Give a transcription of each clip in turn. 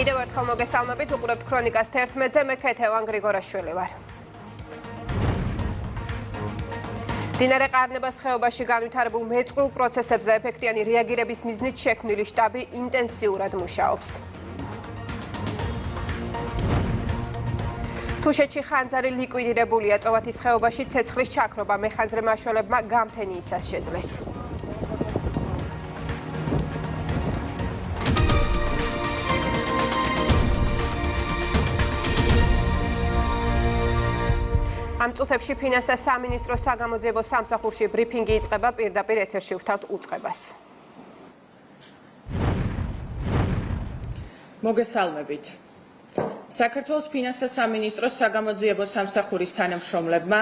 კიდევ ერთხელ მოგესალმებით, უყურებთ ქრონიკას 11-ზე, მე ქეთევან გრიგორაშვილი ვარ. მდინარე ყარნებას ხეობაში განვითარებულ მეწყრულ პროცესებზე ეფექტიანი რეაგირების მიზნით შექმნილი შტაბი ინტენსიურად მუშაობს. თუშეთში ხანძარი ლიკვიდირებულია, წოვათის ხეობაში ცეცხლის ჩაქრობა მეხანძრე მაშველებმა გამთენიისას შეძლეს. ამ წუთებში ფინანსთა სამინისტროს საგამოძიებო სამსახურში ბრიფინგი იწყება, პირდაპირ ეთერში ვთავთ უწყებას. მოგესალმებით. საქართველოს ფინანსთა სამინისტროს საგამოძიებო სამსახურის თანამშრომლებმა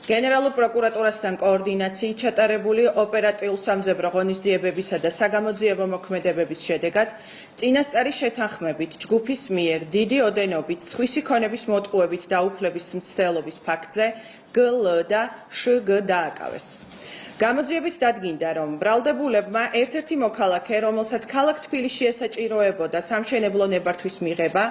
გენერალურ პროკურატურასთან კოორდინაციით ჩატარებული ოპერატიულ-სამძებრო ღონისძიებებისა და საგამოძიებო მოქმედებების შედეგად წინასწარი შეთანხმებით ჯგუფის მიერ დიდი ოდენობით სხვისი ქონების მოტყუებით დაუფლების მცდელობის ფაქტზე გლ და შგ დააკავეს. გამოძიებით დადგინდა, რომ ბრალდებულებმა ერთ-ერთი მოქალაქე, რომელსაც ქალაქ თბილისში ესაჭიროებოდა სამშენებლო ნებართვის მიღება,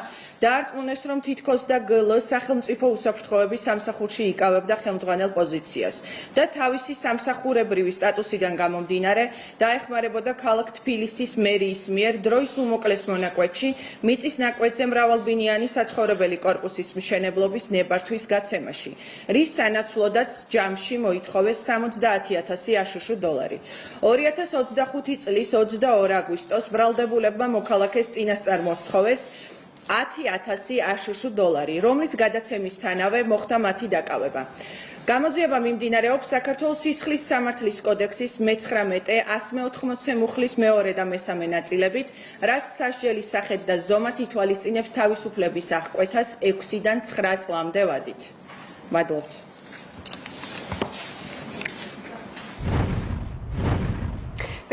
დაარწმუნეს, რომ თითქოს და გლ სახელმწიფო უსაფრთხოების სამსახურში იკავებდა ხელმძღვანელ პოზიციას და თავისი სამსახურებრივი სტატუსიდან გამომდინარე დაეხმარებოდა ქალაქ თბილისის მერიის მიერ დროის უმოკლეს მონაკვეთში მიწის ნაკვეთზე მრავალბინიანი საცხოვრებელი კორპუსის მშენებლობის ნებართვის გაცემაში, რის სანაცვლოდაც ჯამში მოითხოვეს $70,000 აშშ. 2025 წლის 22 აგვისტოს ბრალდებულებმა მოქალაქეს წინასწარ მოსთხოვეს $10,000 აშშ, რომლის გადაცემისთანავე მოხდა მათი დაკავება. გამოძიება მიმდინარეობს საქართველოს სისხლის სამართლის კოდექსის 19-180 მუხლის მეორე და მესამე ნაწილებით, რაც სასჯელის სახით და ზომად ითვალისწინებს თავისუფლების აღკვეთას 6-დან 9 წლამდე ვადით. მადლობთ.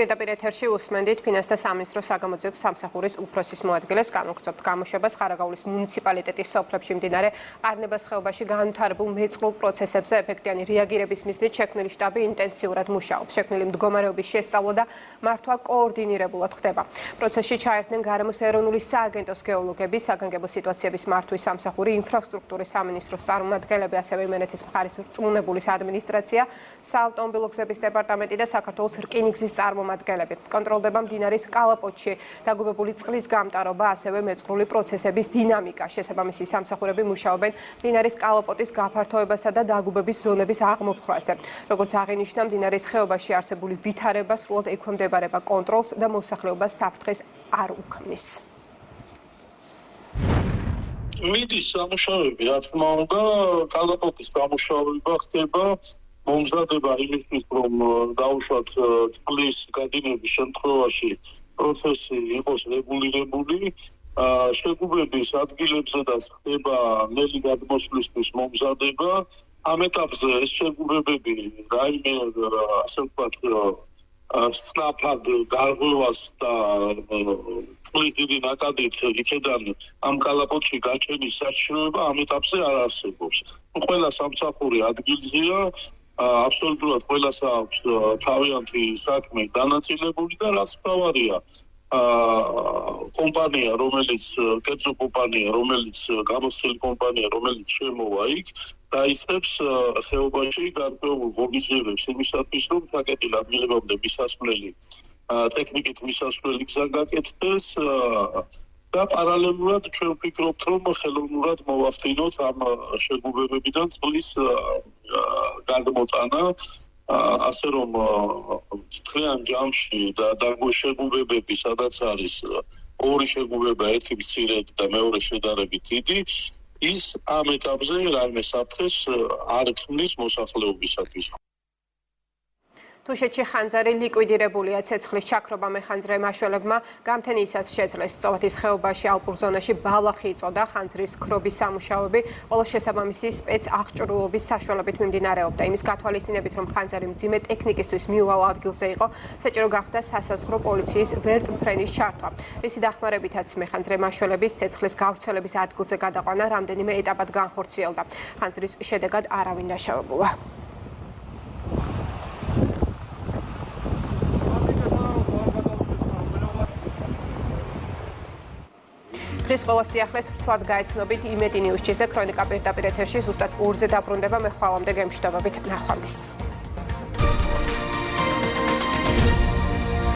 პირდაპირ ეთერში უსმენდით ფინანსთა სამინისტროს საგამოძიებო სამსახურის უფროსის მოადგილეს, განვაგრძობთ გამოშვებას ხარაგაულის მუნიციპალიტეტის სოფლებში მდინარე ყარნებას ხეობაში განვითარებულ მეწყრულ პროცესებზე ეფექტიანი რეაგირების მიზნით შექმნილი შტაბი ინტენსიურად მუშაობს. შექმნილი მდგომარეობის შესწავლა და მართვა კოორდინირებულად ხდება. პროცესში ჩაერთნენ გარემოს ეროვნული სააგენტოს გეოლოგები, საგანგებო სიტუაციების მართვის სამსახური, ინფრასტრუქტურის სამინისტროს წარმომადგენლები, ასევე იმერეთის მხარის რწმუნებულის ადმინისტრაცია, საავტომობილო გზების დეპარტამენტი და საქართველოს რკინიგზის წარმომადგენლები. კონტროლდება მდინარის კალაპოტში დაგუბებული წყლის გამტარობა, ასევე მეწყრული პროცესების დინამიკა. შესაბამისი სამსახურები მუშაობენ მდინარის კალაპოტის გაფართოებასა და დაგუბების ზონების აღმოფხვაზე. როგორც აღინიშნა, მდინარის ხეობაში არსებული ვითარება სრულად ექვემდებარება კონტროლს და მოსახლეობას საფრთხეს არ უქმნის. მიდის სამუშაოები, რა თქმა უნდა, კალაპოტის გამუშავება ხდება. მომზადება იმისთვის, რომ დაუშვათ წყლის გადინების შემთხვევაში პროცესი იყოს რეგულირებული, შეგუბების ადგილებზედაც ხდება ნელი გადმოსვლისთვის მომზადება. ამ ეტაპზე ეს შეგუბებები რაიმე, ასე ვთქვათ, სნაფად გარღვევას და წყლის დიდი ნაკადით იქედან ამ კალაპოტში გაჩენის საჭიროება ამ ეტაპზე არ არსებობს. ყველა სამსახური ადგილზეა. აბსოლუტურად ყველას აქვს თავიანთი საქმე განაწილებული და რაც მთავარია, კომპანია, რომელიც კერძო კომპანია, რომელიც გამოცდილი კომპანია, რომელიც შემოვა იქ, დაიწყებს ხეობაში გარკვეულ ღონისძიებებს იმისათვის, რომ საკეტილ ადგილებამდე მისასვლელი ტექნიკით მისასვლელი გზა გაკეთდეს და პარალელურად ჩვენ ვფიქრობთ, რომ ხელოვნურად მოვახდინოთ ამ შეგუბებებიდან წყლის გადმოტანა, ასე რომ მთლიან ჯამში და შეგუბებები, სადაც არის ორი შეგუბება, ერთი მცირედ და მეორე შედარებით დიდი, ის ამ ეტაპზე რაიმე საფრთხეს არ ქმნის მოსახლეობისათვის. თუშეთში ხანძარი ლიკვიდირებულია, ცეცხლის ჩაქრობა მეხანძრე მაშველებმა გამთენიისას შეძლეს. წოვათის ხეობაში ალპურ ზონაში ბალახი იწოდა, ხანძრის ქრობის სამუშაოები ყველა შესაბამისი სპეცაღჭურვილობის საშუალებით მიმდინარეობდა. იმის გათვალისწინებით, რომ ხანძარი მძიმე ტექნიკისთვის მიუვალ ადგილზე იყო, საჭირო გახდა სასაზღვრო პოლიციის ვერტმფრენის ჩართვა. რისი დახმარებითაც მეხანძრე მაშველების ცეცხლის გავრცელების ადგილზე გადაყვანა რამდენიმე ეტაპად განხორციელდა. ხანძრის შედეგად არავინ დაშავებულა. ხრის ყველა სიახლეს ვრცლად გაეცნობით იმედი ნიუს-ჭიზე ქრონიკა პირდაპირ ეთერში ზუსტად 2-ზე დაბრუნდება მე ხვალამდე გემშვიდობებით ნახვამდის.